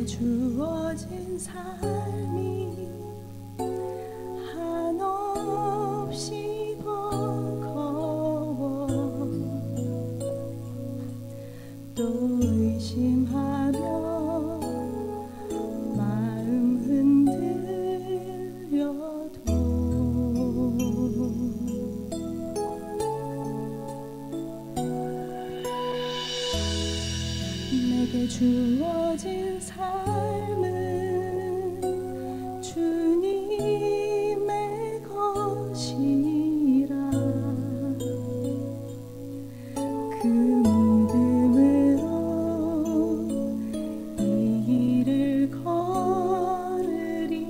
주어진 삶이 한없이 버거워 또 의심하며 마음 흔들려도 내게 주어진 삶은 주님의 것이라 그 믿음으로 이 길을 걸으리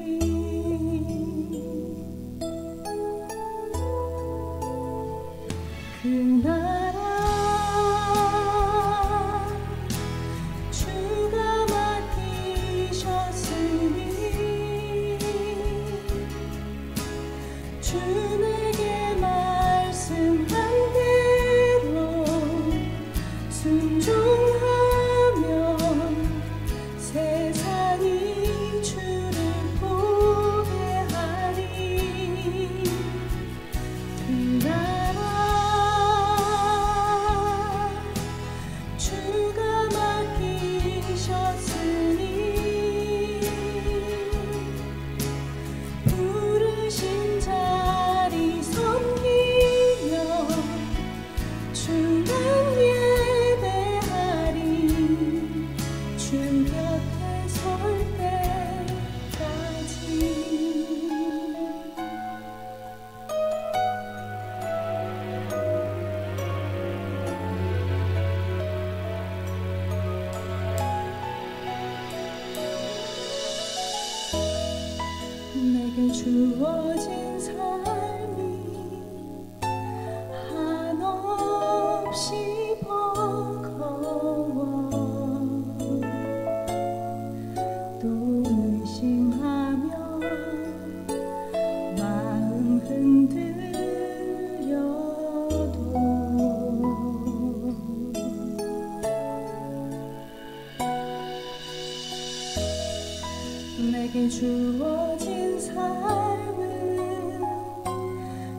그 나라 주 내게 말씀한 대로 순종하면 세상이 주를 보게 하리 그 나라 주가 맡기셨으니 부르신 자리 섬기며 주만 예배하리 주 곁에 설 때까지 내게 주어진 삶이 한없이 버거워 또 의심하며 마음 흔들려도 내게 주어진 삶은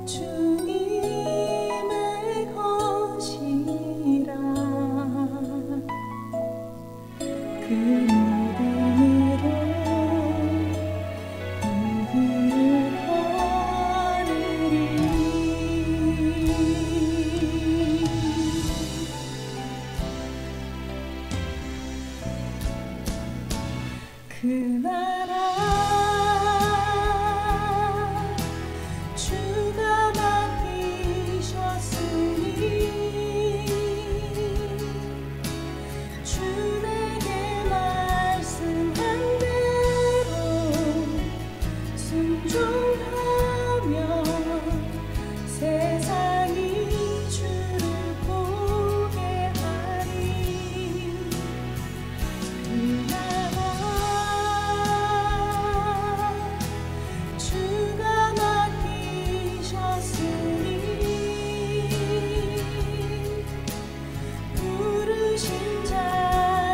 주님의 것이라 그 믿음으로 이 길을 걸으리 그 나라 주가 맡기셨으니 주 내게 말씀한 대로 순종하며 세상이 주를 보게 하리 그 나라 주가 맡기셨으니 부르신 자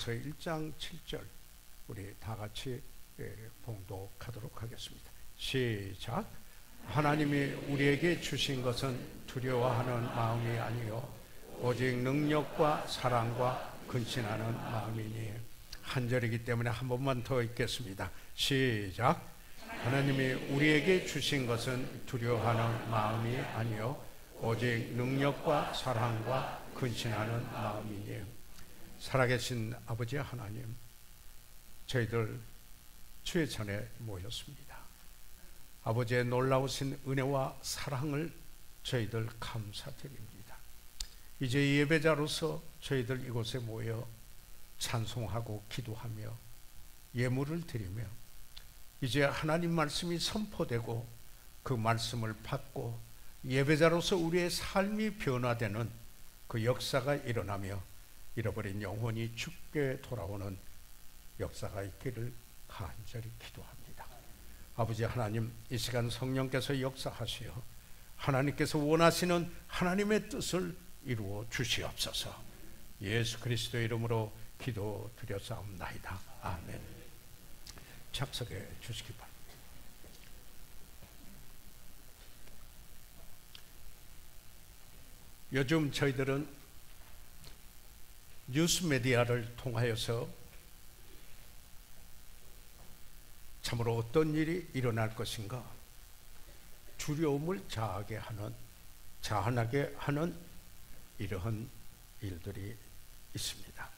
에베소서 1장 7절 우리 다 같이 봉독하도록 하겠습니다. 시작. 하나님이 우리에게 주신 것은 두려워하는 마음이 아니요 오직 능력과 사랑과 근신하는 마음이니. 한 절이기 때문에 한 번만 더 읽겠습니다. 시작. 하나님이 우리에게 주신 것은 두려워하는 마음이 아니요 오직 능력과 사랑과 근신하는 마음이니. 살아계신 아버지 하나님, 저희들 주의 전에 모였습니다. 아버지의 놀라우신 은혜와 사랑을 저희들 감사드립니다. 이제 예배자로서 저희들 이곳에 모여 찬송하고 기도하며 예물을 드리며 이제 하나님 말씀이 선포되고 그 말씀을 받고 예배자로서 우리의 삶이 변화되는 그 역사가 일어나며 잃어버린 영혼이 죽게 돌아오는 역사가 있기를 간절히 기도합니다. 아버지 하나님, 이 시간 성령께서 역사하시어 하나님께서 원하시는 하나님의 뜻을 이루어 주시옵소서. 예수 그리스도의 이름으로 기도드렸사옵나이다. 아멘. 착석해 주시기 바랍니다. 요즘 저희들은 뉴스 메디어를 통하여서 참으로 어떤 일이 일어날 것인가 두려움을 자아나게 하는 이러한 일들이 있습니다.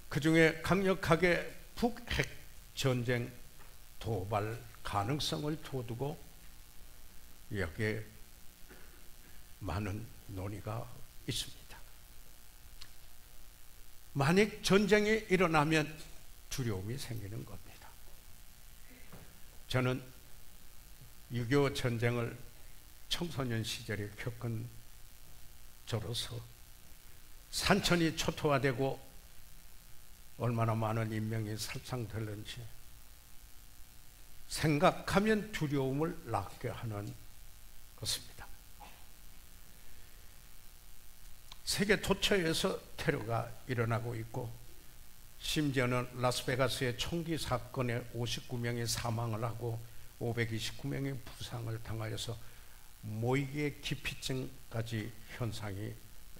그 중에 강력하게 북핵 전쟁 도발 가능성을 두고 여기에 많은 논의가 있습니다. 만약 전쟁이 일어나면 두려움이 생기는 겁니다. 저는 6.25 전쟁을 청소년 시절에 겪은 저로서 산천이 초토화되고 얼마나 많은 인명이 살상되는지 생각하면 두려움을 낳게 하는 것입니다. 세계 도처에서 테러가 일어나고 있고 심지어는 라스베가스의 총기 사건에 59명이 사망을 하고 529명이 부상을 당하여서 모이기의 기피증까지 현상이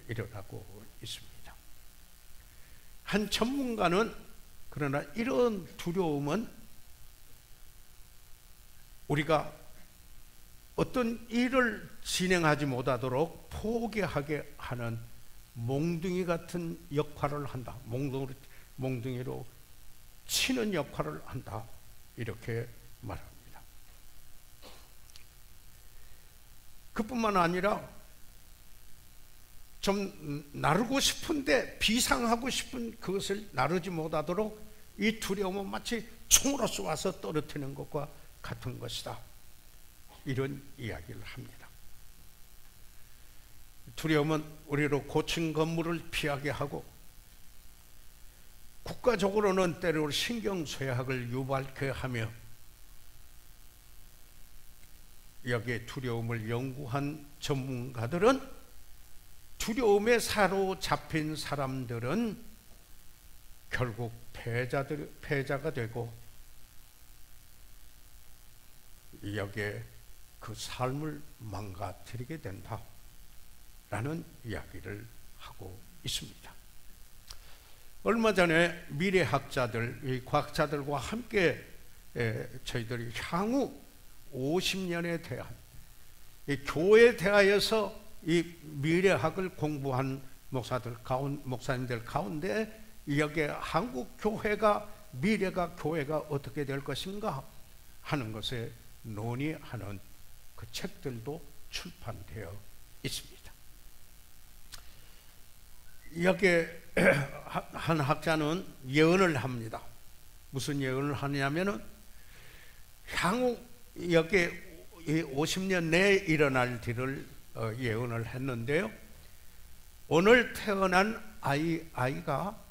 일어나고 있습니다. 한 전문가는 그러나 이런 두려움은 우리가 어떤 일을 진행하지 못하도록 포기하게 하는 몽둥이 같은 역할을 한다. 몽둥이로 치는 역할을 한다. 이렇게 말합니다. 그뿐만 아니라 좀 나르고 싶은데 비상하고 싶은 그것을 나르지 못하도록 이 두려움은 마치 총으로 쏘아서 떨어뜨리는 것과 같은 것이다. 이런 이야기를 합니다. 두려움은 우리로 고층 건물을 피하게 하고 국가적으로는 때로 신경쇠약을 유발케 하며 여기에 두려움을 연구한 전문가들은 두려움에 사로잡힌 사람들은 결국 패자가 되고 여기에 그 삶을 망가뜨리게 된다라는 이야기를 하고 있습니다. 얼마 전에 미래학자들, 과학자들과 함께 저희들이 향후 50년에 대한 교회에 대하여서 이 미래학을 공부한 목사님들 가운데 여기에 한국 교회가 미래가 교회가 어떻게 될 것인가 하는 것에 논의하는 그 책들도 출판되어 있습니다. 여기에 한 학자는 예언을 합니다. 무슨 예언을 하냐면은 향후 여기에 50년 내에 일어날 일을 예언을 했는데요. 오늘 태어난 아이가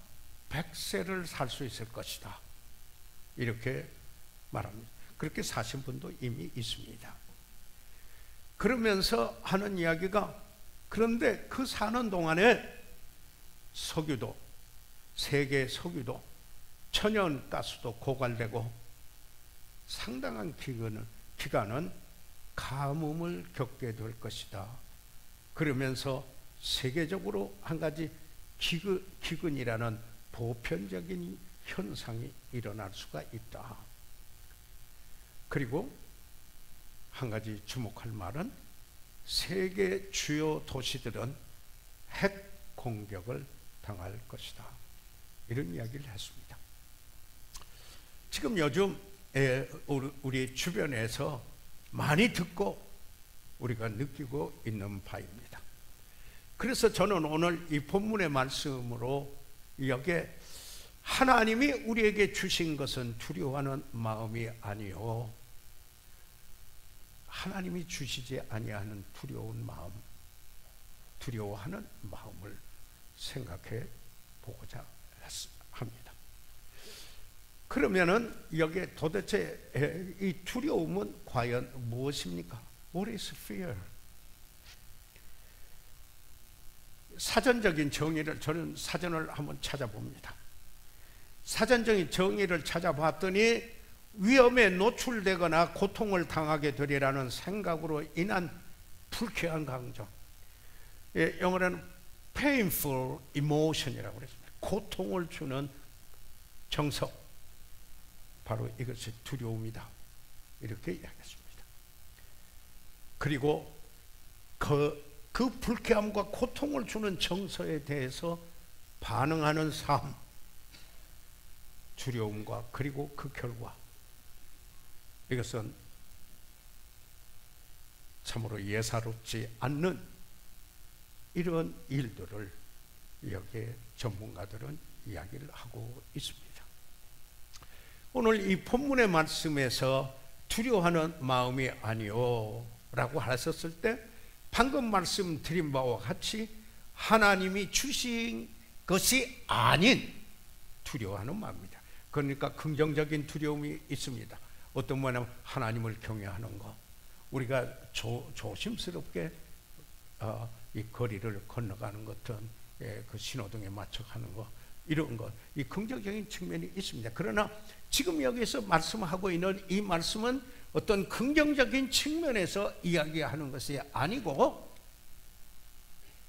100세를 살 수 있을 것이다. 이렇게 말합니다. 그렇게 사신 분도 이미 있습니다. 그러면서 하는 이야기가 그런데 그 사는 동안에 석유도 세계 석유도 천연가스도 고갈되고 상당한 기간은 가뭄을 겪게 될 것이다. 그러면서 세계적으로 한 가지 기근이라는 보편적인 현상이 일어날 수가 있다. 그리고 한 가지 주목할 말은 세계 주요 도시들은 핵 공격을 당할 것이다. 이런 이야기를 했습니다. 지금 요즘 우리 주변에서 많이 듣고 우리가 느끼고 있는 바입니다. 그래서 저는 오늘 이 본문의 말씀으로 여기에 하나님이 우리에게 주신 것은 두려워하는 마음이 아니요, 하나님이 주시지 아니하는 두려운 마음, 두려워하는 마음을 생각해 보고자 합니다. 그러면은 여기에 도대체 이 두려움은 과연 무엇입니까? What is fear? 사전적인 정의를, 저는 사전을 한번 찾아봅니다. 사전적인 정의를 찾아봤더니 위험에 노출되거나 고통을 당하게 되리라는 생각으로 인한 불쾌한 감정, 영어로는 painful emotion이라고 그랬습니다. 고통을 주는 정서, 바로 이것이 두려움이다, 이렇게 이야기했습니다. 그리고 그 불쾌함과 고통을 주는 정서에 대해서 반응하는 삶, 두려움과 그리고 그 결과, 이것은 참으로 예사롭지 않는 이런 일들을 여기에 전문가들은 이야기를 하고 있습니다. 오늘 이 본문의 말씀에서 두려워하는 마음이 아니요 라고 하셨을 때 방금 말씀드린 바와 같이 하나님이 주신 것이 아닌 두려워하는 마음입니다. 그러니까 긍정적인 두려움이 있습니다. 어떤 뭐냐면 하나님을 경외하는 것, 우리가 조심스럽게 이 거리를 건너가는 것은 그 신호등에 맞춰 가는 것, 이런 것, 이 긍정적인 측면이 있습니다. 그러나 지금 여기서 말씀하고 있는 이 말씀은 어떤 긍정적인 측면에서 이야기하는 것이 아니고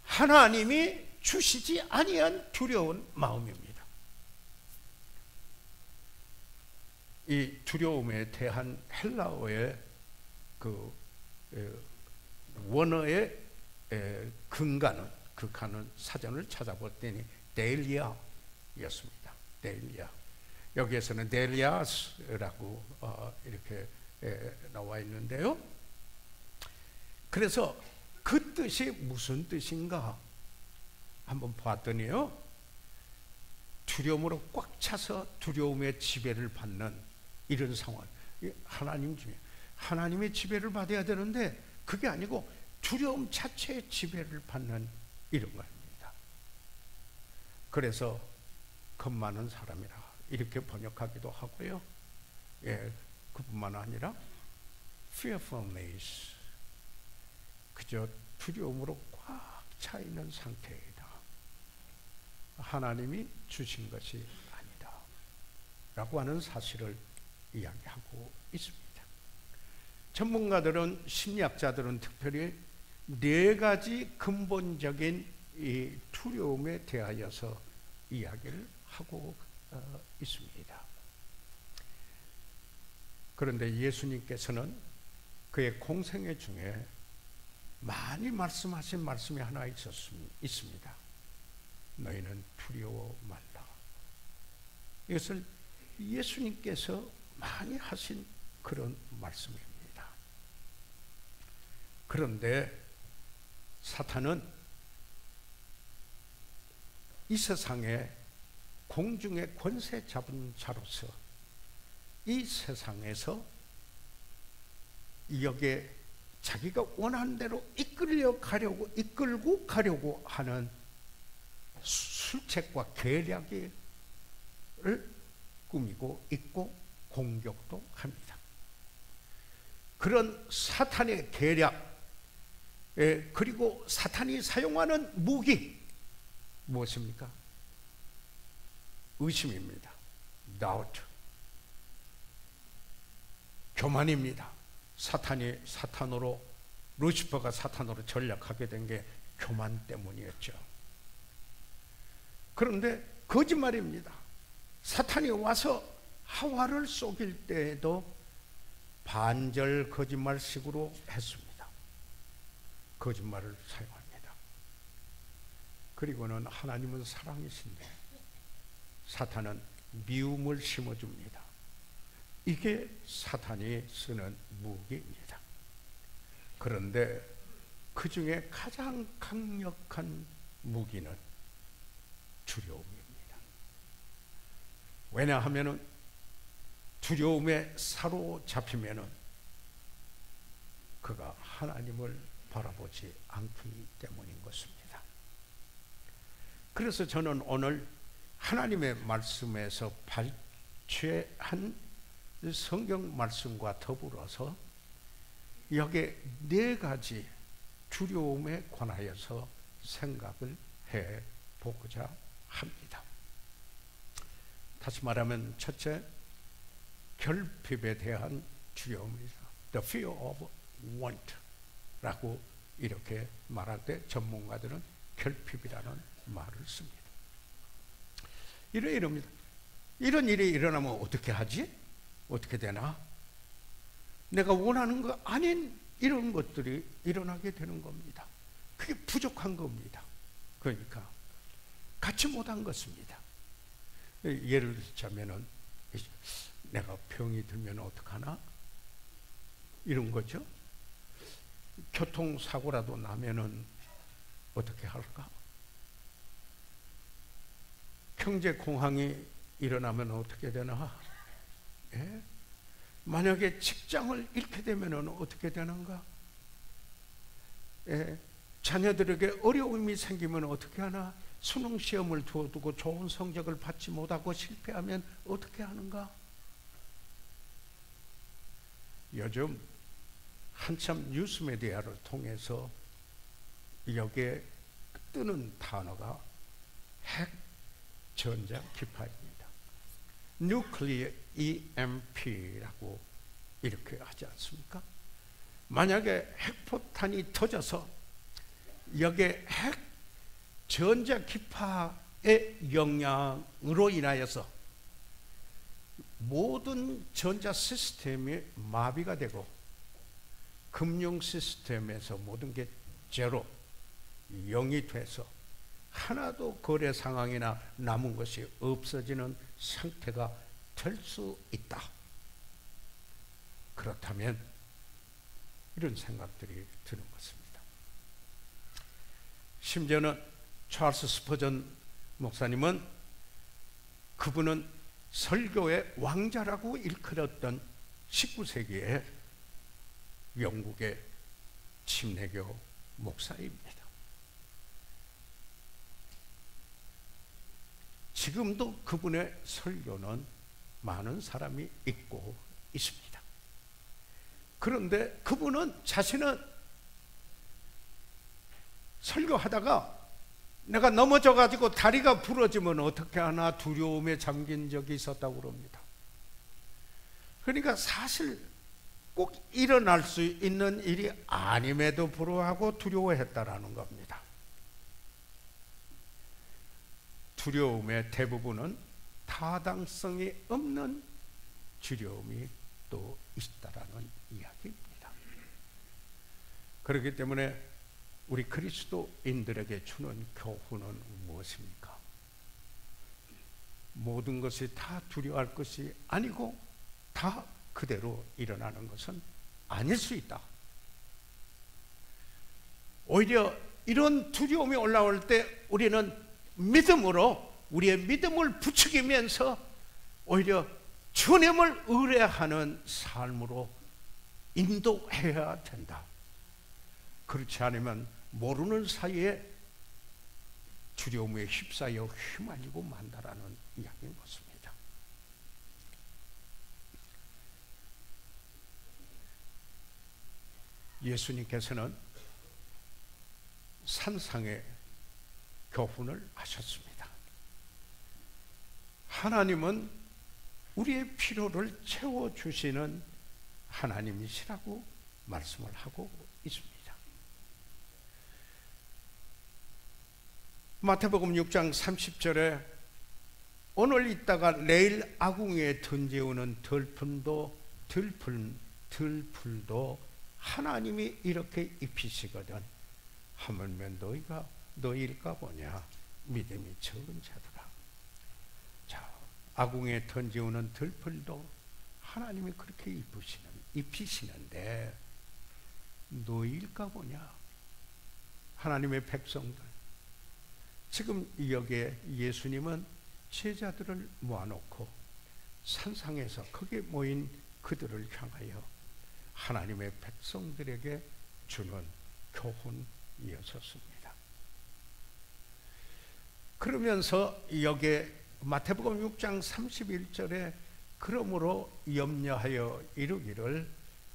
하나님이 주시지 아니한 두려운 마음입니다. 이 두려움에 대한 헬라어의 그 원어의 근간은, 극한은 사전을 찾아봤더니 데일리아였습니다. 데일리아. 여기에서는 데일리아스라고 이렇게 나와 있는데요. 그래서 그 뜻이 무슨 뜻인가 한번 봤더니요, 두려움으로 꽉 차서 두려움의 지배를 받는 이런 상황. 하나님 중에 하나님의 지배를 받아야 되는데 그게 아니고 두려움 자체의 지배를 받는 이런 겁니다. 그래서 겁 많은 사람이라 이렇게 번역하기도 하고요. 그뿐만 아니라 fearfulness, 그저 두려움으로 꽉 차 있는 상태이다. 하나님이 주신 것이 아니다 라고 하는 사실을 이야기하고 있습니다. 전문가들은, 심리학자들은 특별히 4가지 근본적인 이 두려움에 대하여서 이야기를 하고 있습니다. 그런데 예수님께서는 그의 공생애 중에 많이 말씀하신 말씀이 하나 있습니다. 너희는 두려워 말라. 이것을 예수님께서 많이 하신 그런 말씀입니다. 그런데 사탄은 이 세상에 공중의 권세 잡은 자로서 이 세상에서 여기에 자기가 원하는 대로 이끌고 가려고 하는 술책과 계략을 꾸미고 있고 공격도 합니다. 그런 사탄의 계략, 그리고 사탄이 사용하는 무기 무엇입니까? 의심입니다. doubt. 교만입니다. 루시퍼가 사탄으로 전략하게 된 게 교만 때문이었죠. 그런데 거짓말입니다. 사탄이 와서 하와를 속일 때에도 반절 거짓말식으로 했습니다. 거짓말을 사용합니다. 그리고는 하나님은 사랑이신데 사탄은 미움을 심어줍니다. 이게 사탄이 쓰는 무기입니다. 그런데 그 중에 가장 강력한 무기는 두려움입니다. 왜냐하면 두려움에 사로잡히면 그가 하나님을 바라보지 않기 때문인 것입니다. 그래서 저는 오늘 하나님의 말씀에서 발췌한 성경 말씀과 더불어서 여기에 4가지 두려움에 관하여서 생각을 해보고자 합니다. 다시 말하면 첫째, 결핍에 대한 두려움입니다. The fear of want 라고 이렇게 말할 때 전문가들은 결핍이라는 말을 씁니다. 이럽니다. 이런 일이 일어나면 어떻게 하지? 어떻게 되나? 내가 원하는 거 아닌 이런 것들이 일어나게 되는 겁니다. 그게 부족한 겁니다. 그러니까 갖지 못한 것입니다. 예를 들자면은 내가 병이 들면 어떡하나? 이런 거죠. 교통사고라도 나면은 어떻게 할까? 경제공황이 일어나면 어떻게 되나? 예? 만약에 직장을 잃게 되면 어떻게 되는가? 예? 자녀들에게 어려움이 생기면 어떻게 하나? 수능 시험을 두고 좋은 성적을 받지 못하고 실패하면 어떻게 하는가? 요즘 한참 뉴스미디어를 통해서 여기에 뜨는 단어가 핵 전자 기파입니다. Nuclear EMP라고 이렇게 하지 않습니까? 만약에 핵포탄이 터져서 여기에 핵 전자 기파의 영향으로 인하여서 모든 전자 시스템이 마비가 되고 금융 시스템에서 모든 게 제로, 0이 돼서 하나도 거래 상황이나 남은 것이 없어지는 상태가 될 수 있다. 그렇다면 이런 생각들이 드는 것입니다. 심지어는 찰스 스퍼전 목사님은 그분은 설교의 왕자라고 일컬었던 19세기에 영국의 침례교 목사입니다. 지금도 그분의 설교는 많은 사람이 읽고 있습니다. 그런데 그분은 자신은 설교하다가 내가 넘어져 가지고 다리가 부러지면 어떻게 하나 두려움에 잠긴 적이 있었다고 그럽니다. 그러니까 사실 꼭 일어날 수 있는 일이 아님에도 불구하고 두려워했다라는 겁니다. 두려움의 대부분은 타당성이 없는 두려움이 또 있다라는 이야기입니다. 그렇기 때문에 우리 그리스도인들에게 주는 교훈은 무엇입니까? 모든 것이 다 두려워할 것이 아니고 다 그대로 일어나는 것은 아닐 수 있다. 오히려 이런 두려움이 올라올 때 우리는 믿음으로 우리의 믿음을 부추기면서 오히려 주님을 의뢰하는 삶으로 인도해야 된다. 그렇지 않으면 모르는 사이에 두려움에 휩싸여 휘말리고 만다라는 이야기인 것입니다. 예수님께서는 산상의 교훈을 하셨습니다. 하나님은 우리의 필요를 채워주시는 하나님이시라고 말씀을 하고 있습니다. 마태복음 6장 30절에 오늘 있다가 내일 아궁이에 던지우는 들풀도 하나님이 이렇게 입히시거든 하물며 너희가 너희일까 보냐 믿음이 적은 자들아. 자, 아궁이에 던지우는 들풀도 하나님이 그렇게 입히시는데 너희일까 보냐. 하나님의 백성들, 지금 여기에 예수님은 제자들을 모아놓고 산상에서 거기에 모인 그들을 향하여 하나님의 백성들에게 주는 교훈이었습니다. 그러면서 여기에 마태복음 6장 31절에 그러므로 염려하여 이르기를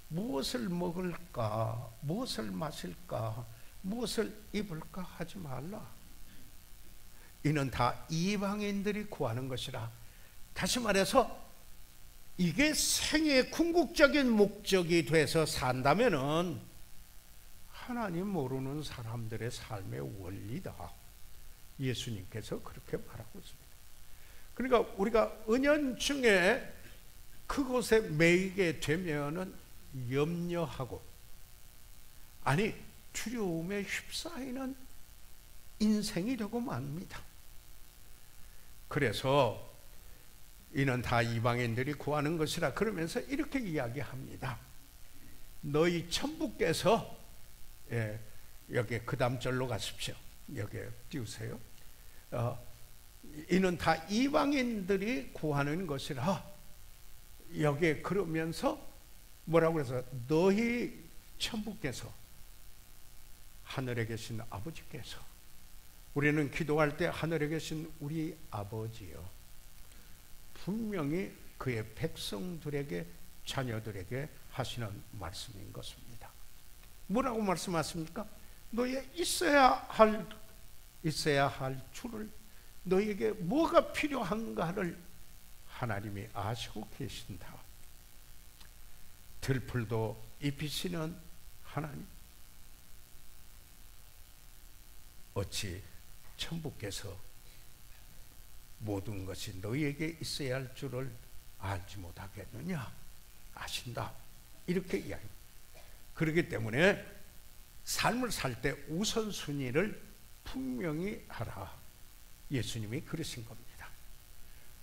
무엇을 먹을까 무엇을 마실까 무엇을 입을까 하지 말라. 이는 다 이방인들이 구하는 것이라. 다시 말해서 이게 생애의 궁극적인 목적이 돼서 산다면은 하나님 모르는 사람들의 삶의 원리다. 예수님께서 그렇게 말하고 있습니다. 그러니까 우리가 은연중에 그곳에 매이게 되면은 염려하고 아니 두려움에 휩싸이는 인생이 되고 맙니다. 그래서 이는 다 이방인들이 구하는 것이라 그러면서 이렇게 이야기합니다. 너희 천부께서 여기 그 다음 절로 가십시오. 여기 띄우세요. 이는 다 이방인들이 구하는 것이라. 여기에 그러면서 뭐라고 해서 너희 천부께서 하늘에 계신 아버지께서, 우리는 기도할 때 하늘에 계신 우리 아버지요 분명히 그의 백성들에게 자녀들에게 하시는 말씀인 것입니다. 뭐라고 말씀하십니까? 너희의 있어야 할 줄을, 너희에게 뭐가 필요한가를 하나님이 아시고 계신다. 들풀도 입히시는 하나님, 어찌 천부께서 모든 것이 너희에게 있어야 할 줄을 알지 못하겠느냐? 아신다. 이렇게 이야기합니다. 그렇기 때문에 삶을 살 때 우선순위를 분명히 하라. 예수님이 그러신 겁니다.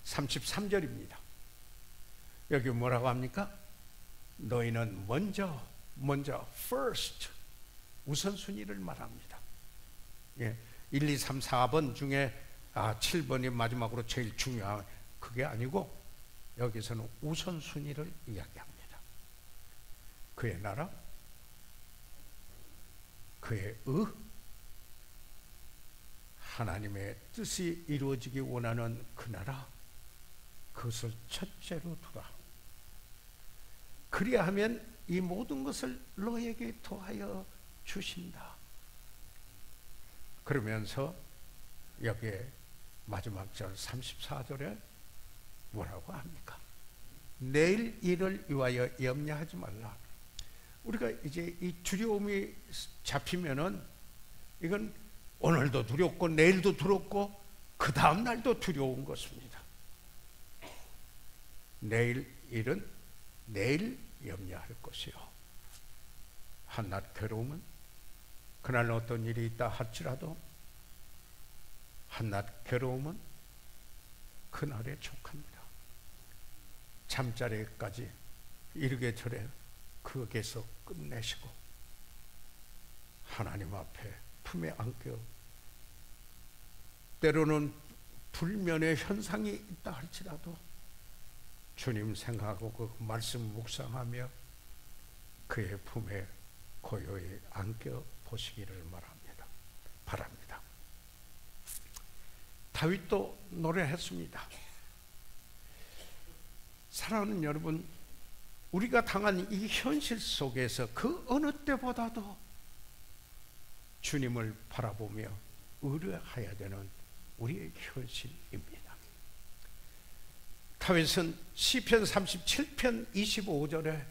33절입니다. 여기 뭐라고 합니까? 너희는 먼저 first 우선순위를 말합니다. 1, 2, 3, 4번 중에 7번이 마지막으로 제일 중요한 그게 아니고 여기서는 우선순위를 이야기합니다. 그의 나라, 그의 하나님의 뜻이 이루어지기 원하는 그 나라, 그것을 첫째로 두라. 그리하면 이 모든 것을 너에게 더하여 주신다. 그러면서 여기에 마지막 절 34절에 뭐라고 합니까? 내일 일을 위하여 염려하지 말라. 우리가 이제 이 두려움이 잡히면은 이건 오늘도 두렵고 내일도 두렵고 그 다음 날도 두려운 것입니다. 내일 일은 내일 염려할 것이요. 한낱 괴로움은 그날 어떤 일이 있다 할지라도 한낱 괴로움은 그날에 족합니다. 잠자리까지 이르게 전에 거기에서 끝내시고 하나님 앞에 품에 안겨, 때로는 불면의 현상이 있다 할지라도 주님 생각하고 그 말씀 묵상하며 그의 품에 고요히 안겨 보시기를 바랍니다. 다윗도 노래했습니다. 사랑하는 여러분, 우리가 당한 이 현실 속에서 그 어느 때보다도 주님을 바라보며 의뢰해야 되는 우리의 현실입니다. 다윗은 시편 37편 25절에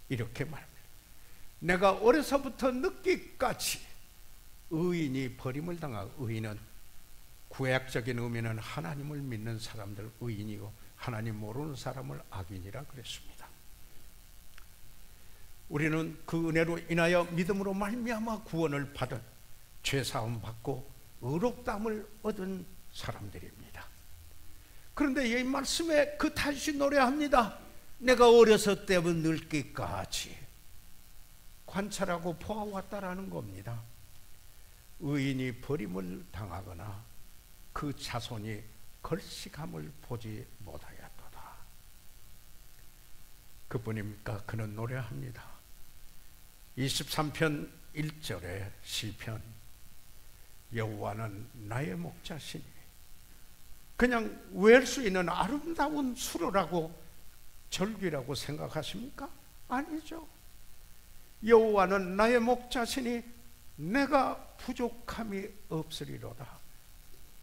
이렇게 말합니다. 내가 어려서부터 늙기까지 의인이 버림을 당하고, 의인은 구약적인 의미는 하나님을 믿는 사람들 의인이고, 하나님 모르는 사람을 악인이라 그랬습니다. 우리는 그 은혜로 인하여 믿음으로 말미암아 구원을 받은, 죄사함 받고 의롭다함을 얻은 사람들입니다. 그런데 이 말씀에 그 다시 노래합니다. 내가 어려서 때부터 늙기까지 관찰하고 보아왔다라는 겁니다. 의인이 버림을 당하거나 그 자손이 걸식함을 보지 못하였도다. 그뿐입니까? 그는 노래합니다. 23편 1절의 시편, 여호와는 나의 목자시니. 그냥 외울 수 있는 아름다운 수로라고 절규라고 생각하십니까? 아니죠. 여호와는 나의 목자시니 내가 부족함이 없으리로다.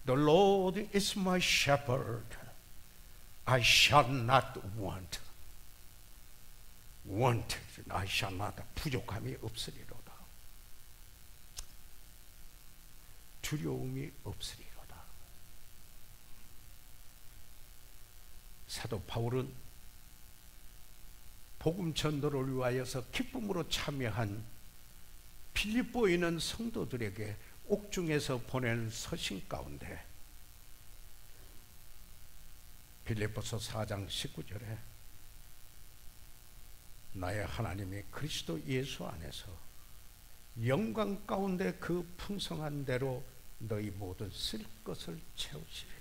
The Lord is my shepherd, I shall not want. I shall not. 부족함이 없으리로다. 두려움이 없으리로다. 사도 바울은 복음 전도를 위하여서 기쁨으로 참여한 빌립보에 있는 성도들에게 옥중에서 보낸 서신 가운데 빌립보서 4장 19절에 나의 하나님이 그리스도 예수 안에서 영광 가운데 그 풍성한 대로 너희 모든 쓸 것을 채우시리라.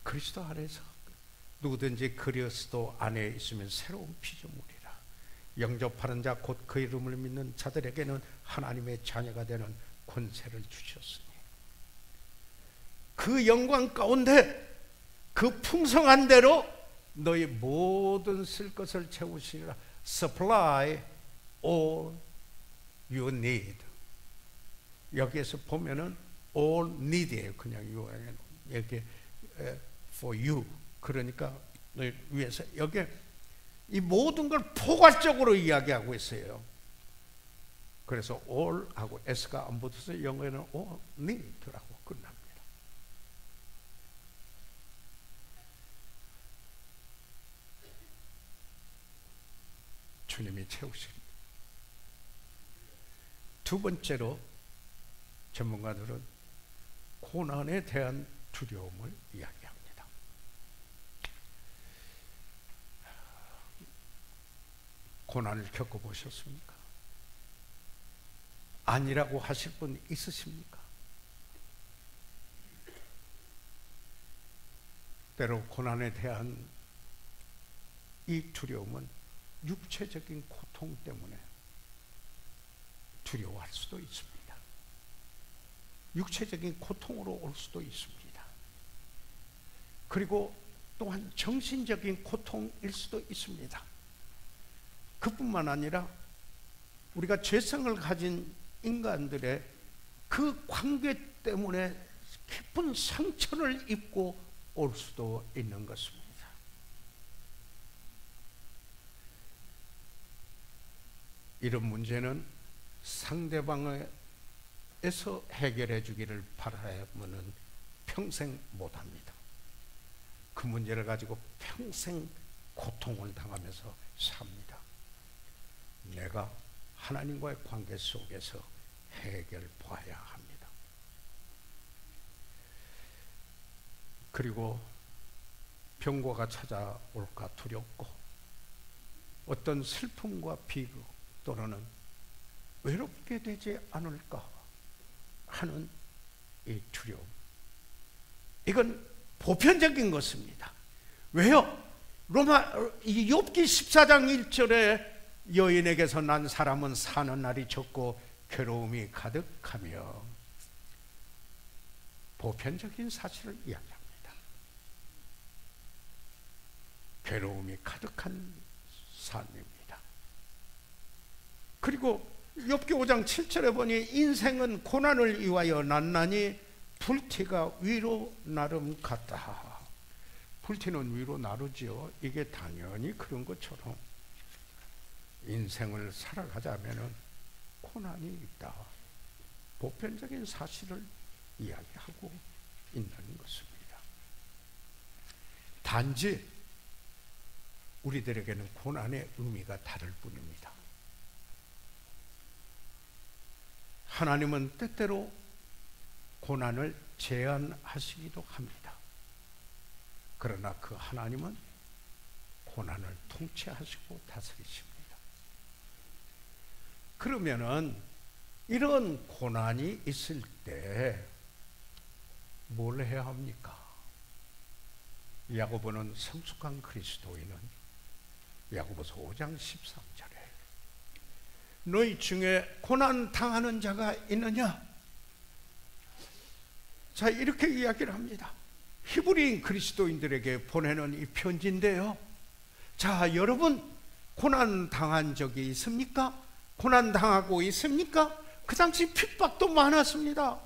그리스도 안에서 누구든지 그리스도 안에 있으면 새로운 피조물이라. 영접하는 자 곧 그 이름을 믿는 자들에게는 하나님의 자녀가 되는 권세를 주셨으니 그 영광 가운데 그 풍성한 대로 너희 모든 쓸 것을 채우시리라. Supply all you need. 여기에서 보면은 all need이에요. 그냥 여기 for you. 그러니까 너희 위해서 여기 이 모든 걸 포괄적으로 이야기하고 있어요. 그래서 all하고 s가 안 붙어서 영어에는 all need라고 끝납니다. 주님이 채우십니다. 두 번째로 전문가들은 고난에 대한 두려움을 이야기합니다. 고난을 겪어보셨습니까? 아니라고 하실 분 있으십니까? 때로 고난에 대한 이 두려움은 육체적인 고통 때문에 두려워할 수도 있습니다. 육체적인 고통으로 올 수도 있습니다. 그리고 또한 정신적인 고통일 수도 있습니다. 그뿐만 아니라 우리가 죄성을 가진 인간들의 그 관계 때문에 깊은 상처를 입고 올 수도 있는 것입니다. 이런 문제는 상대방에서 해결해 주기를 바라면은 평생 못합니다. 그 문제를 가지고 평생 고통을 당하면서 삽니다. 내가 하나님과의 관계 속에서 해결 봐야 합니다. 그리고 병고가 찾아올까 두렵고 어떤 슬픔과 비극 또는 외롭게 되지 않을까 하는 이 두려움, 이건 보편적인 것입니다. 왜요? 욥기 14장 1절에 여인에게서 난 사람은 사는 날이 적고 괴로움이 가득하며, 보편적인 사실을 이야기합니다. 괴로움이 가득한 삶입니다. 그리고 욥기 5장 7절에 보니 인생은 고난을 위하여 난나니 불티가 위로 나름 갔다. 불티는 위로 나르지요. 이게 당연히 그런 것처럼 인생을 살아가자면은 고난이 있다. 보편적인 사실을 이야기하고 있는 것입니다. 단지 우리들에게는 고난의 의미가 다를 뿐입니다. 하나님은 때때로 고난을 제한하시기도 합니다. 그러나 그 하나님은 고난을 통치하시고 다스리십니다. 그러면은 이런 고난이 있을 때 뭘 해야 합니까? 야고보는 성숙한 그리스도인은 야고보서 5장 13절에 너희 중에 고난 당하는 자가 있느냐? 자, 이렇게 이야기를 합니다. 히브리인 그리스도인들에게 보내는 이 편지인데요. 자, 여러분 고난 당한 적이 있습니까? 고난 당하고 있습니까? 그 당시 핍박도 많았습니다.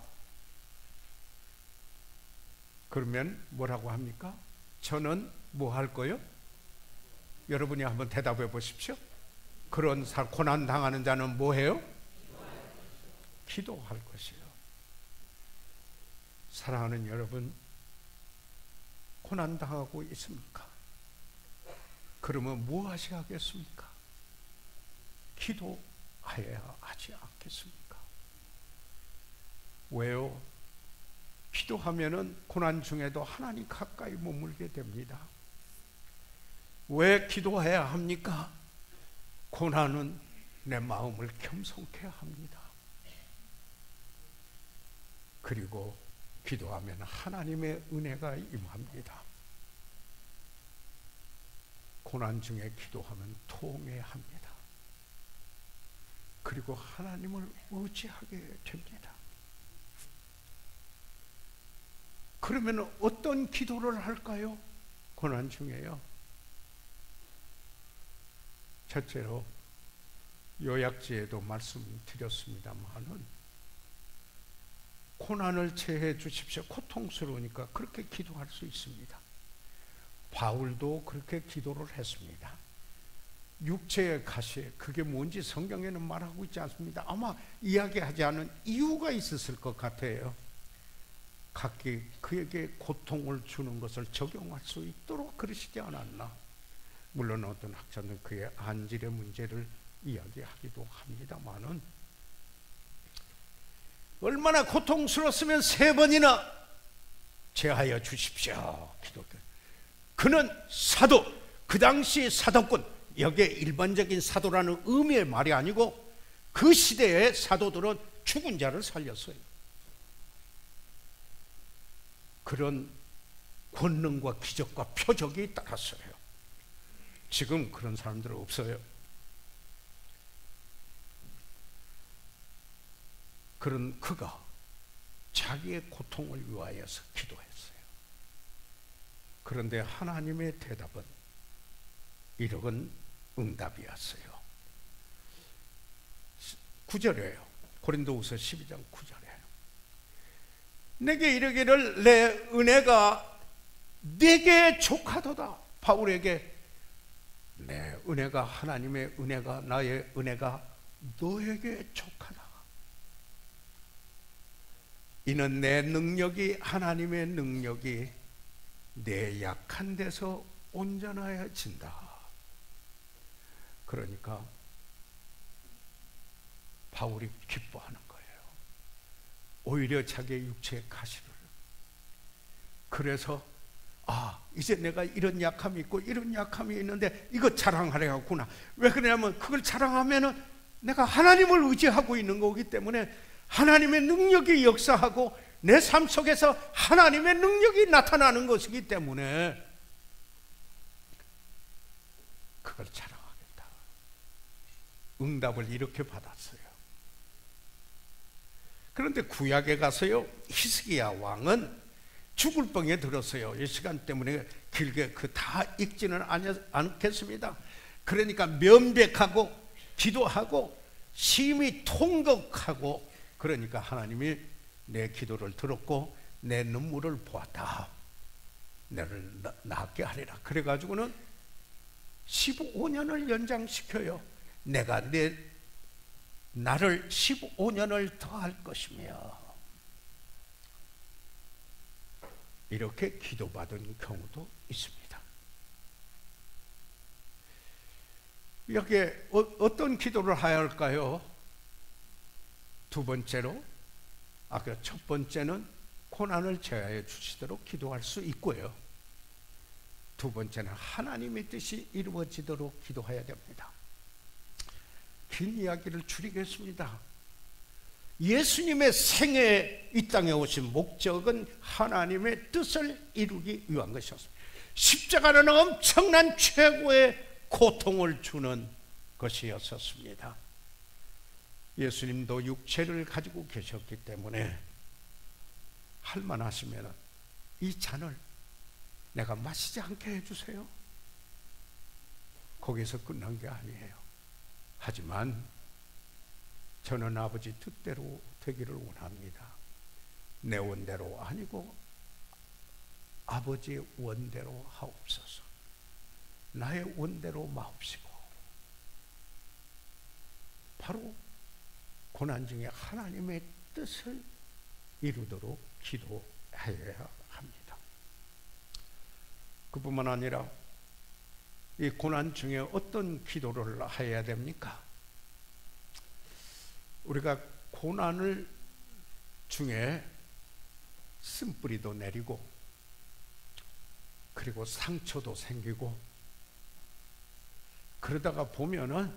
그러면 뭐라고 합니까? 저는 뭐 할 거요? 여러분이 한번 대답해 보십시오. 그런 고난 당하는 자는 뭐 해요? 기도할 것이요. 사랑하는 여러분, 고난 당하고 있습니까? 그러면 뭐 하셔야 하겠습니까? 기도해야 하지 않겠습니까? 왜요? 기도하면은 고난 중에도 하나님 가까이 머물게 됩니다. 왜 기도해야 합니까? 고난은 내 마음을 겸손케 합니다. 그리고 기도하면 하나님의 은혜가 임합니다. 고난 중에 기도하면 통회합니다. 그리고 하나님을 의지하게 됩니다. 그러면 어떤 기도를 할까요? 고난 중에요. 첫째로 요약지에도 말씀드렸습니다만은 고난을 체해 주십시오. 고통스러우니까 그렇게 기도할 수 있습니다. 바울도 그렇게 기도를 했습니다. 육체의 가시, 그게 뭔지 성경에는 말하고 있지 않습니다. 아마 이야기하지 않은 이유가 있었을 것 같아요. 각기 그에게 고통을 주는 것을 적용할 수 있도록 그러시지 않았나. 물론 어떤 학자는 그의 안질의 문제를 이야기하기도 합니다만은 얼마나 고통스러웠으면 3번이나 제하여 주십시오 기도했어요. 그는 사도, 그 당시 사도꾼, 여기에 일반적인 사도라는 의미의 말이 아니고 그 시대의 사도들은 죽은 자를 살렸어요. 그런 권능과 기적과 표적이 따랐어요. 지금 그런 사람들은 없어요. 그런 그가 자기의 고통을 위하여서 기도했어요. 그런데 하나님의 대답은 이런 응답이었어요. 9절이에요. 고린도후서 12장 9절에 내게 이르기를 내 은혜가 내게 족하도다. 바울에게 내 은혜가, 하나님의 은혜가, 나의 은혜가 너에게 족하다. 이는 내 능력이, 하나님의 능력이 내 약한 데서 온전하여진다. 그러니까 바울이 기뻐하는 거예요. 오히려 자기의 육체의 가시를. 그래서 이제 내가 이런 약함이 있고 이런 약함이 있는데 이거 자랑하려구나. 왜 그러냐면 그걸 자랑하면은 내가 하나님을 의지하고 있는 거기 때문에 하나님의 능력이 역사하고 내 삶 속에서 하나님의 능력이 나타나는 것이기 때문에 그걸 자랑하겠다. 응답을 이렇게 받았어요. 그런데 구약에 가서요, 히스기야 왕은 죽을 뻥에 들었어요. 이 시간 때문에 길게 다 읽지는 않겠습니다. 그러니까 면백하고 기도하고 심히 통곡하고, 그러니까 하나님이 내 기도를 들었고 내 눈물을 보았다. 너를 낫게 하리라. 그래가지고는 15년을 연장시켜요. 내가 나를 15년을 더할 것이며, 이렇게 기도받은 경우도 있습니다. 여기에 어떤 기도를 해야 할까요? 두 번째로, 아까 첫 번째는 고난을 제하여 주시도록 기도할 수 있고요. 두 번째는 하나님의 뜻이 이루어지도록 기도해야 됩니다. 긴 이야기를 줄이겠습니다. 예수님의 생애 이 땅에 오신 목적은 하나님의 뜻을 이루기 위한 것이었습니다. 십자가는 엄청난 최고의 고통을 주는 것이었습니다. 예수님도 육체를 가지고 계셨기 때문에 할만하시면 이 잔을 내가 마시지 않게 해주세요. 거기서 끝난 게 아니에요. 하지만 저는 아버지 뜻대로 되기를 원합니다. 내 원대로 아니고 아버지의 원대로 하옵소서. 나의 원대로 마옵시고. 바로 고난 중에 하나님의 뜻을 이루도록 기도해야 합니다. 그뿐만 아니라 이 고난 중에 어떤 기도를 해야 됩니까? 우리가 고난을 중에 쓴뿌리도 내리고, 그리고 상처도 생기고, 그러다가 보면은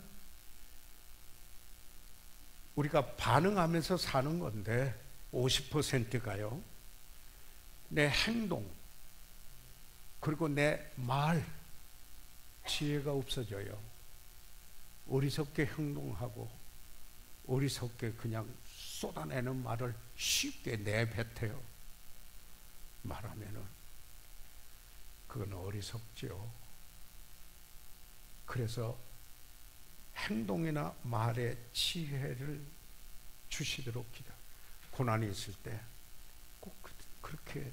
우리가 반응하면서 사는 건데 50%가요 내 행동 그리고 내 말, 지혜가 없어져요. 어리석게 행동하고 어리석게 그냥 쏟아내는 말을 쉽게 내뱉어요. 말하면은 그건 어리석죠. 그래서 행동이나 말에 지혜를 주시도록 기도. 고난이 있을 때 꼭 그렇게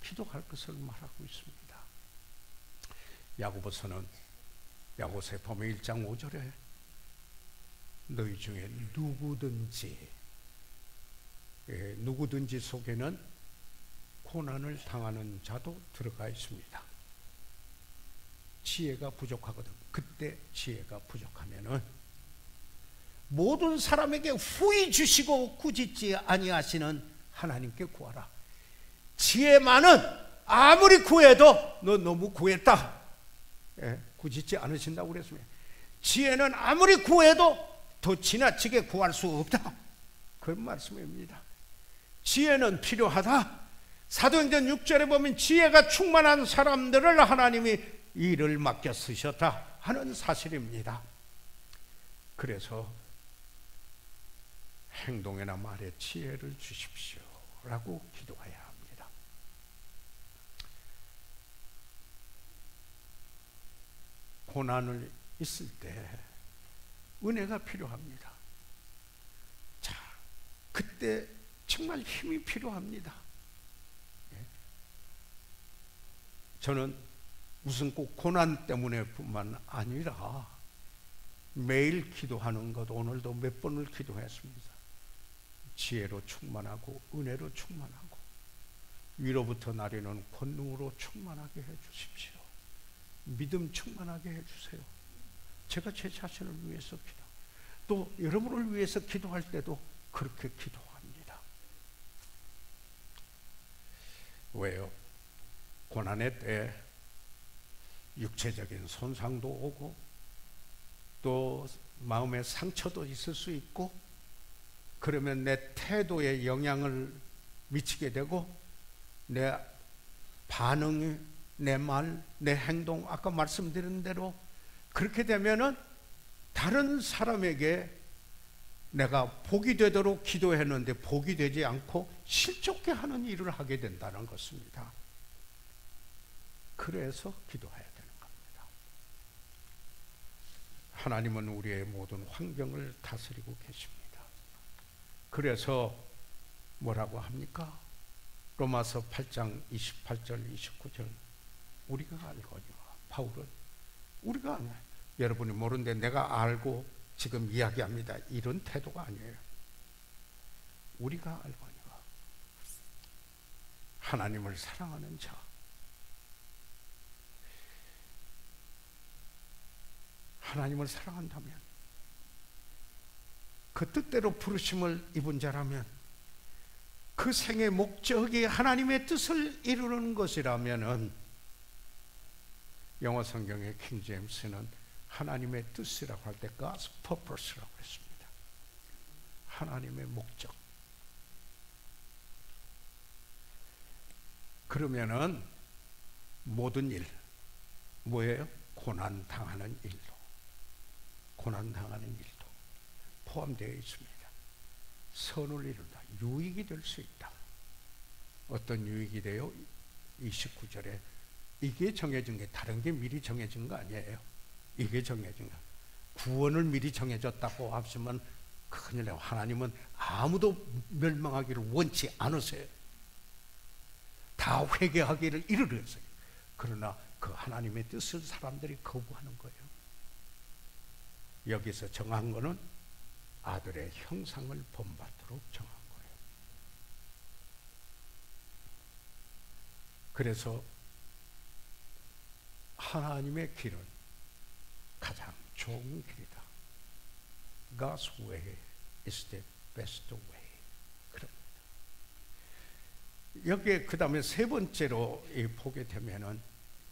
기도할 것을 말하고 있습니다. 야고보서는 야고보서에 보면 1장 5절에 너희 중에 누구든지 속에는 고난을 당하는 자도 들어가 있습니다. 지혜가 부족하거든. 그때 지혜가 부족하면은 모든 사람에게 후히 주시고 꾸짖지 아니하시는 하나님께 구하라. 지혜만은 아무리 구해도 너 너무 구했다. 꾸짖지 않으신다고 그랬습니다. 지혜는 아무리 구해도 더 지나치게 구할 수 없다. 그런 말씀입니다. 지혜는 필요하다. 사도행전 6절에 보면 지혜가 충만한 사람들을 하나님이 일을 맡겨 쓰셨다 하는 사실입니다. 그래서 행동이나 말에 지혜를 주십시오 라고 기도해야 합니다. 고난을 있을 때 은혜가 필요합니다. 자, 그때 정말 힘이 필요합니다. 저는 무슨 꼭 고난 때문에 뿐만 아니라 매일 기도하는 것, 오늘도 몇 번을 기도했습니다. 지혜로 충만하고 은혜로 충만하고 위로부터 나리는 권능으로 충만하게 해주십시오. 믿음 충만하게 해주세요. 제가 제 자신을 위해서 또 여러분을 위해서 기도할 때도 그렇게 기도합니다. 왜요? 고난의 때 육체적인 손상도 오고 또 마음의 상처도 있을 수 있고, 그러면 내 태도에 영향을 미치게 되고 내 반응이, 내 말, 내 행동, 아까 말씀드린 대로 그렇게 되면은 다른 사람에게 내가 복이 되도록 기도했는데 복이 되지 않고 실족게 하는 일을 하게 된다는 것입니다. 그래서 기도해야 되는 겁니다. 하나님은 우리의 모든 환경을 다스리고 계십니다. 그래서 뭐라고 합니까? 로마서 8장 28절 29절 우리가 알거니와. 바울은 우리가 알아요. 여러분이 모르는데 내가 알고 지금 이야기합니다. 이런 태도가 아니에요. 우리가 알거니와. 하나님을 사랑하는 자, 하나님을 사랑한다면, 그 뜻대로 부르심을 입은 자라면, 그 생의 목적이 하나님의 뜻을 이루는 것이라면은, 영어 성경의 킹 제임스는 하나님의 뜻이라고 할 때 God's purpose라고 했습니다. 하나님의 목적. 그러면은 모든 일, 뭐예요? 고난 당하는 일도, 고난 당하는 일도 포함되어 있습니다. 선을 이룬다, 유익이 될 수 있다. 어떤 유익이 돼요? 29절에 이게 정해진 게, 다른 게 미리 정해진 거 아니에요. 이게 정해진 거. 구원을 미리 정해졌다고 하시면 큰일 나요. 하나님은 아무도 멸망하기를 원치 않으세요. 다 회개하기를 이르렀어요. 그러나 그 하나님의 뜻을 사람들이 거부하는 거예요. 여기서 정한 거는 아들의 형상을 본받도록 정한 거예요. 그래서 하나님의 길은 가장 좋은 길이다. God's way is the best way. 그럽니다. 여기에 그 다음에 세 번째로 보게 되면은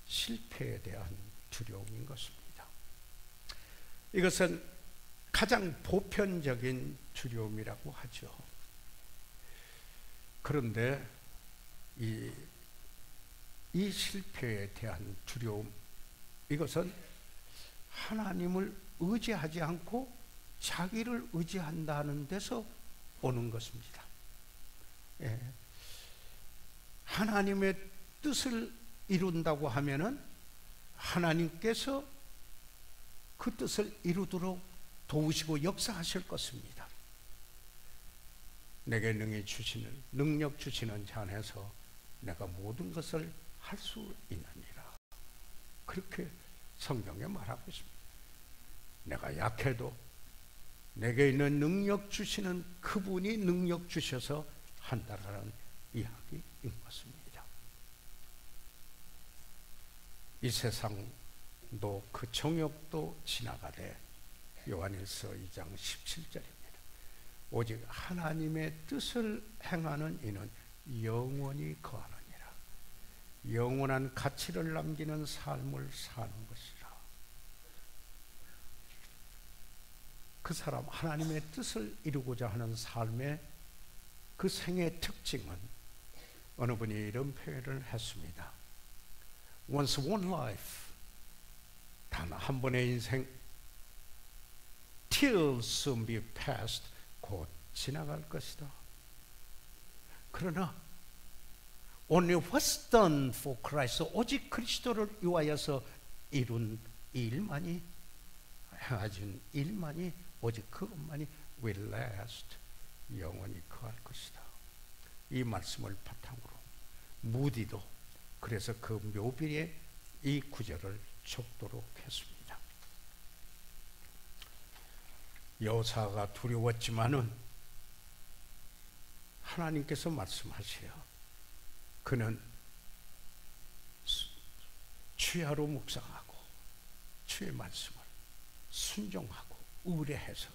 실패에 대한 두려움인 것입니다. 이것은 가장 보편적인 두려움이라고 하죠. 그런데 이 실패에 대한 두려움, 이것은 하나님을 의지하지 않고 자기를 의지한다는 데서 오는 것입니다. 예. 하나님의 뜻을 이룬다고 하면은 하나님께서 그 뜻을 이루도록 도우시고 역사하실 것입니다. 내게 능력 주시는 자 안에서 내가 모든 것을 할 수 있느니라. 그렇게 성경에 말하고 있습니다. 내가 약해도 내게 있는 능력 주시는 그분이 능력 주셔서 한다라는 이야기인 것입니다. 이 세상도 그 정욕도 지나가되, 요한일서 2장 17절입니다. 오직 하나님의 뜻을 행하는 이는 영원히 거하느니라. 영원한 가치를 남기는 삶을 사는 것이라. 그 사람, 하나님의 뜻을 이루고자 하는 삶의 그 생의 특징은, 어느 분이 이런 표현을 했습니다. Once one life, 단 한 번의 인생, till soon be past, 곧 지나갈 것이다. 그러나 only what's done for Christ, 오직 그리스도를 위하여서 이룬 일만이, 행하신 일만이, 오직 그것만이 will last, 영원히 거할 것이다. 이 말씀을 바탕으로 무디도 그래서 그 묘비에 이 구절을 적도록 했습니다. 여호사가 두려웠지만은 하나님께서 말씀하세요. 그는 주야로 묵상하고 주의 말씀을 순종하고 의뢰해서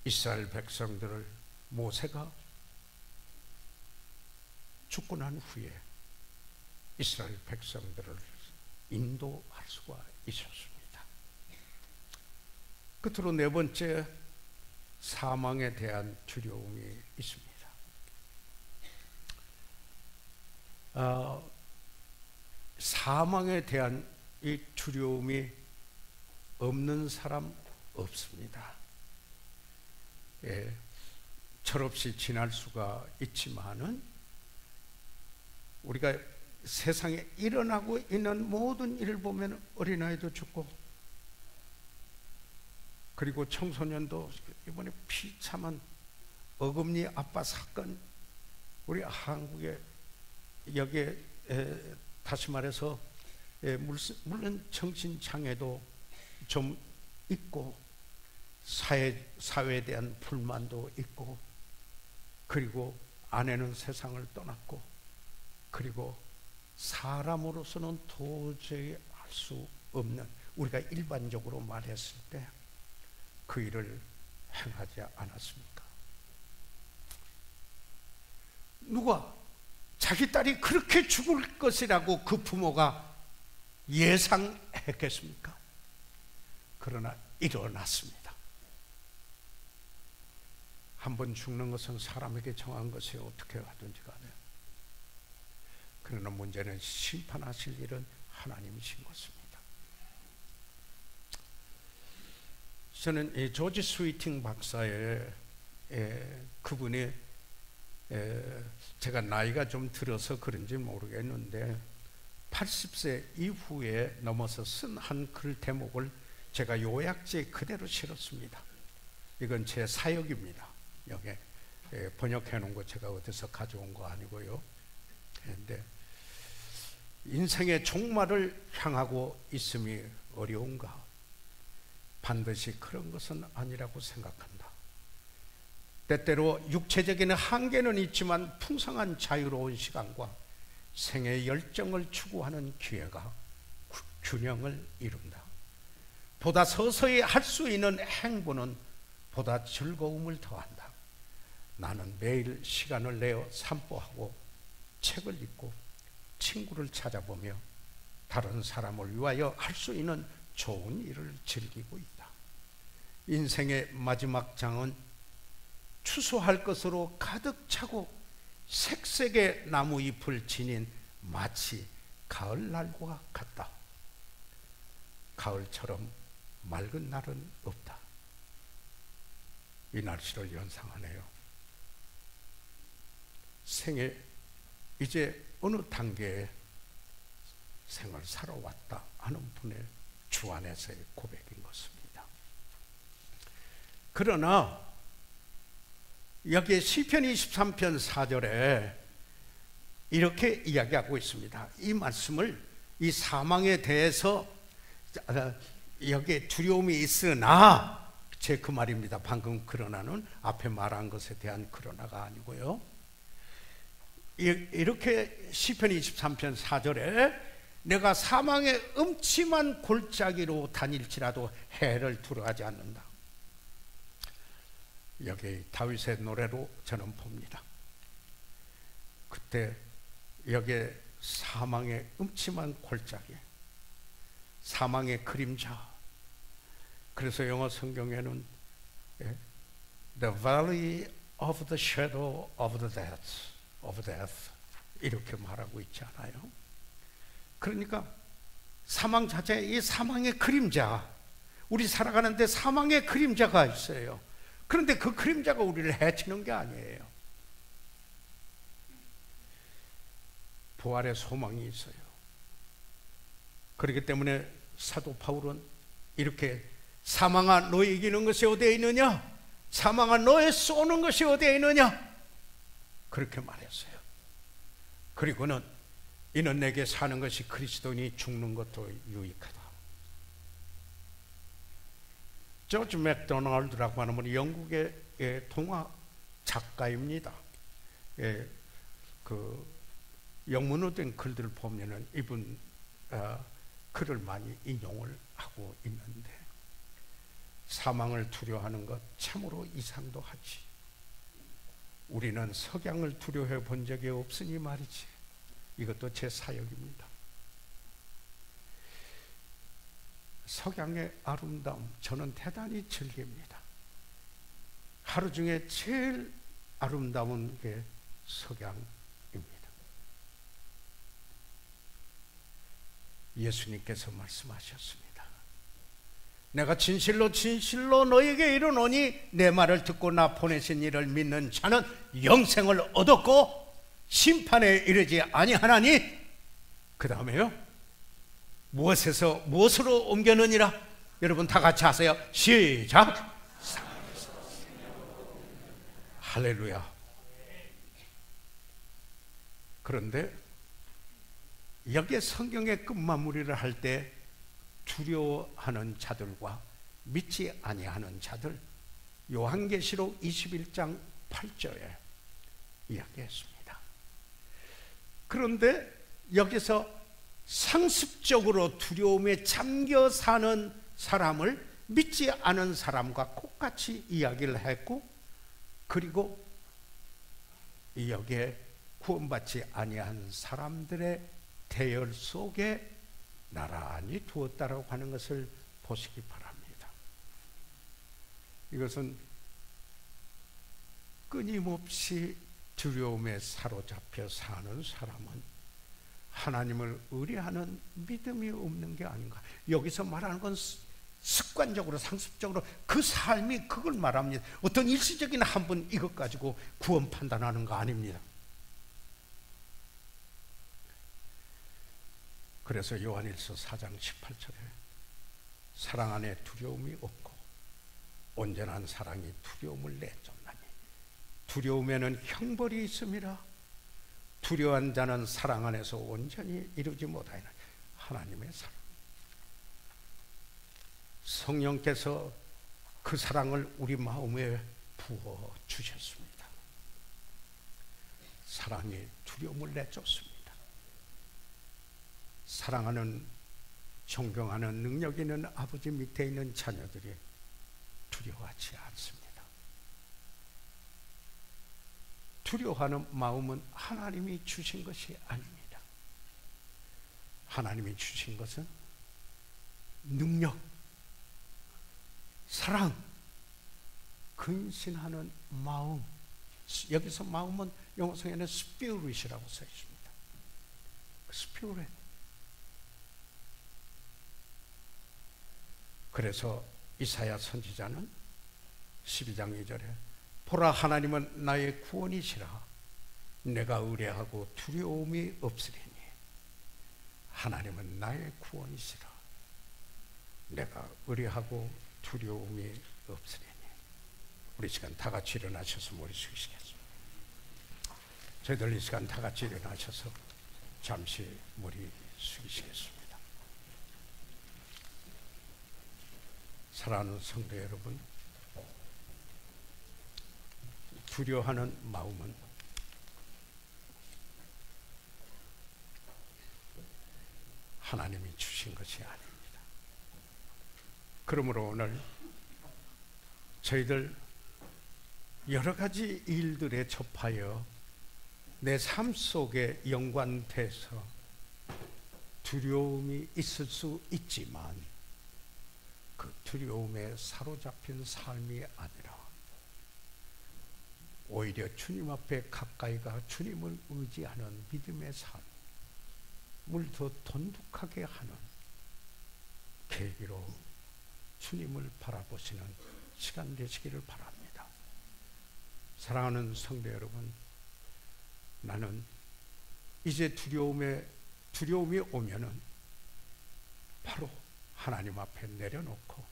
이스라엘 백성들을, 모세가 죽고 난 후에 이스라엘 백성들을 인도할 수가 있었습니다. 끝으로 네 번째, 사망에 대한 두려움이 있습니다. 사망에 대한 이 두려움이 없는 사람 없습니다. 예, 철없이 지날 수가 있지만은 우리가 세상에 일어나고 있는 모든 일을 보면 어린아이도 죽고, 그리고 청소년도, 이번에 비참한 어금니 아빠 사건, 우리 한국에 여기에 다시 말해서 물론 정신장애도 좀 있고 사회에 대한 불만도 있고, 그리고 아내는 세상을 떠났고, 그리고 사람으로서는 도저히 할 수 없는, 우리가 일반적으로 말했을 때 그 일을 행하지 않았습니까? 누가 자기 딸이 그렇게 죽을 것이라고 그 부모가 예상했겠습니까? 그러나 일어났습니다. 한번 죽는 것은 사람에게 정한 것이 어떻게 하든지 간에, 그러나 문제는 심판하실 일은 하나님이신 것입니다. 저는 이 조지 스위팅 박사의 그분이 제가 나이가 좀 들어서 그런지 모르겠는데 80세 이후에 넘어서 쓴 한 글 대목을 제가 요약지에 그대로 실었습니다. 이건 제 사역입니다. 여기 번역해 놓은 거 제가 어디서 가져온 거 아니고요. 그런데 인생의 종말을 향하고 있음이 어려운가? 반드시 그런 것은 아니라고 생각한다. 때때로 육체적인 한계는 있지만 풍성한 자유로운 시간과 생의 열정을 추구하는 기회가 균형을 이룬다. 보다 서서히 할 수 있는 행보는 보다 즐거움을 더한다. 나는 매일 시간을 내어 산보하고 책을 읽고 친구를 찾아보며 다른 사람을 위하여 할 수 있는 좋은 일을 즐기고 있다. 인생의 마지막 장은 추수할 것으로 가득 차고 색색의 나무잎을 지닌 마치 가을날과 같다. 가을처럼 맑은 날은 없다. 이 날씨를 연상하네요. 생애 이제 어느 단계에 생을 살아왔다 하는 분의 주 안에서의 고백인 것입니다. 그러나 여기에 시편 23편 4절에 이렇게 이야기하고 있습니다. 이 말씀을, 이 사망에 대해서 여기에 두려움이 있으나, 제 그 말입니다. 방금 그러나는 앞에 말한 것에 대한 그러나가 아니고요. 이렇게 시편 23편 4절에 내가 사망의 음침한 골짜기로 다닐지라도 해를 두려워하지 않는다. 여기 다윗의 노래로 저는 봅니다. 그때 여기에 사망의 음침한 골짜기, 사망의 그림자. 그래서 영어 성경에는 The Valley of the Shadow of Death 이렇게 말하고 있지 않아요? 그러니까 사망 자체, 이 사망의 그림자, 우리 살아가는데 사망의 그림자가 있어요. 그런데 그 그림자가 우리를 해치는 게 아니에요. 부활의 소망이 있어요. 그렇기 때문에 사도 바울은 이렇게 사망아 너의 이기는 것이 어디에 있느냐? 사망아 너의 쏘는 것이 어디에 있느냐? 그렇게 말했어요. 그리고는 이는 내게 사는 것이 그리스도니 죽는 것도 유익하다. 조지 맥도날드라고 하는 분이 영국의 동화 작가입니다. 그 영문으로 된 글들을 보면은 이분 글을 많이 인용을 하고 있는데, 사망을 두려워하는 것 참으로 이상도 하지. 우리는 석양을 두려워해 본 적이 없으니 말이지. 이것도 제 사역입니다. 석양의 아름다움 저는 대단히 즐깁니다. 하루 중에 제일 아름다운 게 석양입니다. 예수님께서 말씀하셨습니다. 내가 진실로 진실로 너에게 이르노니 내 말을 듣고 나 보내신 이를 믿는 자는 영생을 얻었고 심판에 이르지 아니하나니, 그 다음에요 무엇에서 무엇으로 옮겨느니라. 여러분 다 같이 하세요. 시작. 할렐루야. 그런데 여기에 성경의 끝마무리를 할 때 두려워하는 자들과 믿지 아니하는 자들, 요한계시록 21장 8절에 이야기했습니다. 그런데 여기서 상습적으로 두려움에 잠겨 사는 사람을 믿지 않은 사람과 똑같이 이야기를 했고, 그리고 여기에 구원받지 아니한 사람들의 대열 속에 나란히 두었다라고 하는 것을 보시기 바랍니다. 이것은 끊임없이 두려움에 사로잡혀 사는 사람은 하나님을 의뢰하는 믿음이 없는 게 아닌가. 여기서 말하는 건 습관적으로 상습적으로 그 삶이 그걸 말합니다. 어떤 일시적인 한 분 이것 가지고 구원 판단하는 거 아닙니다. 그래서 요한일서 4장 18절에 사랑 안에 두려움이 없고 온전한 사랑이 두려움을 내쫓나니 두려움에는 형벌이 있음이라. 두려워한 자는 사랑 안에서 온전히 이루지 못하리라. 하나님의 사랑, 성령께서 그 사랑을 우리 마음에 부어 주셨습니다. 사랑이 두려움을 내쫓습니다. 사랑하는, 존경하는 능력 있는 아버지 밑에 있는 자녀들이 두려워하지 않습니다. 두려워하는 마음은 하나님이 주신 것이 아닙니다. 하나님이 주신 것은 능력, 사랑, 근신하는 마음. 여기서 마음은 영어성에는 스피릿이라고 써 있습니다. 스피릿. 그래서 이사야 선지자는 12장 2절에 보라, 하나님은 나의 구원이시라. 내가 의뢰하고 두려움이 없으리니. 하나님은 나의 구원이시라. 내가 의뢰하고 두려움이 없으리니. 우리 시간 다 같이 일어나셔서 머리 숙이시겠습니다. 저희들 이 시간 다 같이 일어나셔서 잠시 머리 숙이시겠습니다. 사랑하는 성도 여러분, 두려워하는 마음은 하나님이 주신 것이 아닙니다. 그러므로 오늘 저희들 여러 가지 일들에 접하여 내 삶 속에 연관돼서 두려움이 있을 수 있지만 그 두려움에 사로잡힌 삶이 아니라 오히려 주님 앞에 가까이 가 주님을 의지하는 믿음의 삶을 더 돈독하게 하는 계기로 주님을 바라보시는 시간 되시기를 바랍니다. 사랑하는 성도 여러분, 나는 이제 두려움이 오면은 바로 하나님 앞에 내려놓고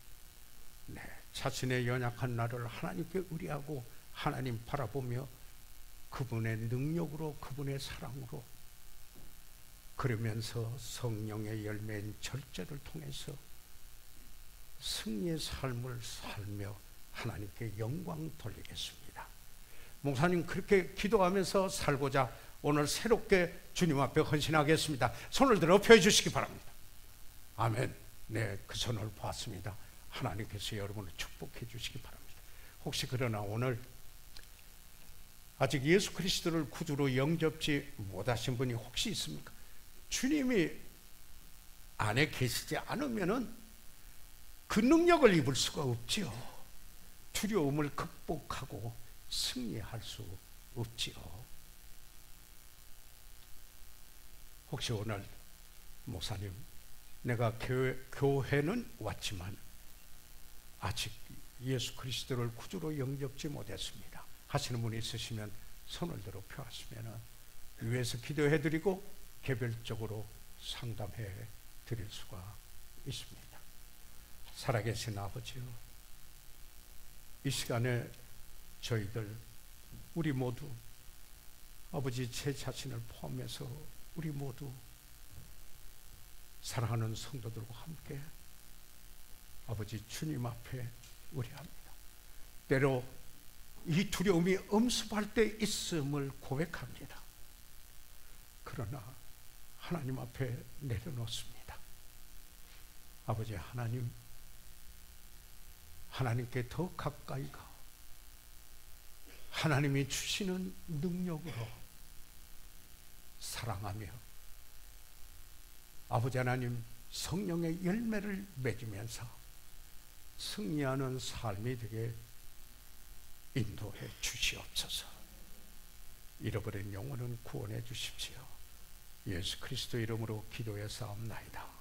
내 자신의 연약한 나를 하나님께 의뢰하고 하나님 바라보며 그분의 능력으로, 그분의 사랑으로, 그러면서 성령의 열매인 절제를 통해서 승리의 삶을 살며 하나님께 영광 돌리겠습니다. 목사님 그렇게 기도하면서 살고자 오늘 새롭게 주님 앞에 헌신하겠습니다. 손을 들어 펴 주시기 바랍니다. 아멘. 네, 그 손을 보았습니다. 하나님께서 여러분을 축복해 주시기 바랍니다. 혹시 그러나 오늘 아직 예수 그리스도를 구주로 영접지 못하신 분이 혹시 있습니까? 주님이 안에 계시지 않으면은 그 능력을 입을 수가 없지요. 두려움을 극복하고 승리할 수 없지요. 혹시 오늘 목사님, 내가 교회는 왔지만 아직 예수 그리스도를 구주로 영접지 못했습니다 하시는 분이 있으시면 손을 들어 펴시면 위에서 기도해 드리고 개별적으로 상담해 드릴 수가 있습니다. 살아계신 아버지요, 이 시간에 저희들 우리 모두 아버지, 제 자신을 포함해서 우리 모두 사랑하는 성도들과 함께 아버지 주님 앞에 의뢰합니다. 때로 이 두려움이 엄습할 때 있음을 고백합니다. 그러나 하나님 앞에 내려놓습니다. 아버지 하나님, 하나님께 더 가까이 가 하나님이 주시는 능력으로 사랑하며 아버지 하나님 성령의 열매를 맺으면서 승리하는 삶이 되게 인도해 주시옵소서. 잃어버린 영혼은 구원해 주십시오. 예수 그리스도 이름으로 기도해 사옵나이다.